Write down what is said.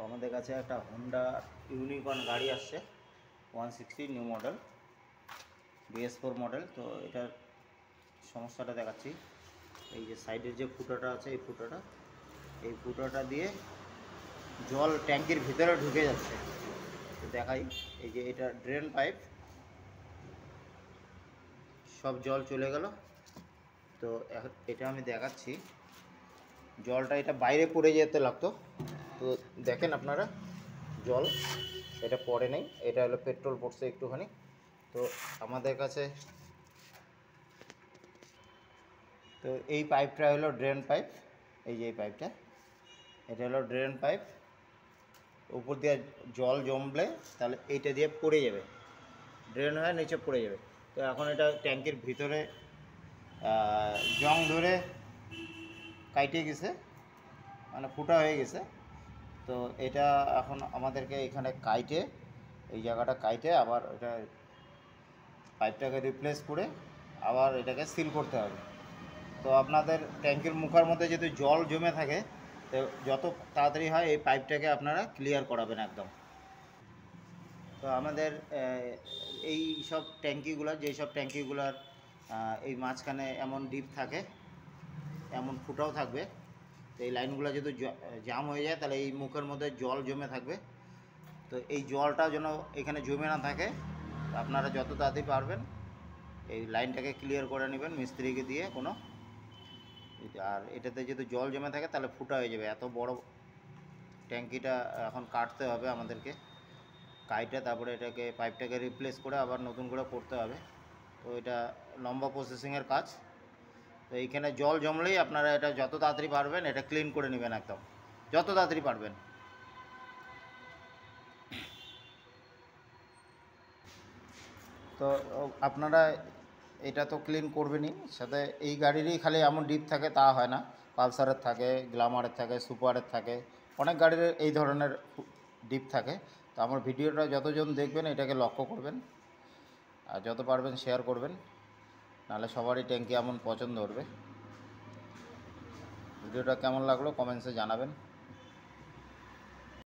আমাদের কাছে একটা হোন্ডা ইউনিকর্ন গাড়ি আসছে 160 নিউ মডেল BS4 মডেল। তো এটার সমস্যাটা দেখাচ্ছি। এই যে সাইডের যে ফুটাটা আছে, এই ফুটাটা দিয়ে জল ট্যাঙ্কির ভিতরে ঢুকে যাচ্ছে। তো দেখাই, এই যে এটা ড্রেন পাইপ, সব জল চলে গেল। তো এটা আমি দেখাচ্ছি, জলটা এটা বাইরে পড়ে যেতে লাগতো। তো দেখেন আপনারা, জল এটা পড়ে নেই, এটা হলো পেট্রোল পড়ছে একটুখানি। তো আমাদের কাছে তো এই পাইপটা হলো ড্রেন পাইপ। এই যে এই পাইপটা, এটা হলো ড্রেন পাইপ। উপর দিয়ে জল জমলে তাহলে এইটা দিয়ে পড়ে যাবে, ড্রেন হয়ে নিচে পড়ে যাবে। তো এখন এটা ট্যাঙ্কির ভিতরে জং ধরে কাইটে গেছে, মানে ফুটা হয়ে গেছে। তো এটা এখন আমাদেরকে এখানে কাইটে, এই জায়গাটা কাইটে আবার এটা পাইপটাকে রিপ্লেস করে আবার এটাকে সিল করতে হবে। তো আপনাদের ট্যাঙ্কির মুখের মধ্যে যদি জল জমে থাকে, তো যত তাড়াতাড়ি হয় এই পাইপটাকে আপনারা ক্লিয়ার করাবেন একদম। তো আমাদের এই সব ট্যাঙ্কিগুলোর, যেই সব ট্যাঙ্কিগুলোর এই মাঝখানে এমন ডিপ থাকে, এমন ফুটাও থাকবে, তো এই লাইনগুলো যদি জাম হয়ে যায় তাহলে এই মুখের মধ্যে জল জমে থাকবে। তো এই জলটা যেন এখানে জমে না থাকে, আপনারা যত তাড়াতাড়ি পারবেন এই লাইনটাকে ক্লিয়ার করে নেবেন মিস্ত্রিকে দিয়ে কোনো। আর এটাতে যদি জল জমে থাকে তাহলে ফুটা হয়ে যাবে। এত বড় ট্যাঙ্কিটা এখন কাটতে হবে আমাদেরকে, কাইটে তারপরে এটাকে পাইপটাকে রিপ্লেস করে আবার নতুন করে করতে হবে। তো এটা লম্বা প্রসেসিংয়ের কাজ। তো এইখানে জল জমলেই আপনারা এটা যত তাড়াতাড়ি পারবেন এটা ক্লিন করে নেবেন একদম, যত তাড়াতাড়ি পারবেন। তো আপনারা এটা তো ক্লিন করবেনই, সাথে এই গাড়িরই খালি এমন ডিপ থাকে তা হয় না, পালসারের থাকে, গ্ল্যামারের থাকে, সুপারের থাকে, অনেক গাড়ির এই ধরনের ডিপ থাকে। তো আমার ভিডিওটা যতজন দেখবেন এটাকে লক্ষ্য করবেন, আর যত পারবেন শেয়ার করবেন, নাহলে সবারই ট্যাঙ্কি এমন পছন্দ করবে। ভিডিওটা কেমন লাগলো কমেন্টসে জানাবেন।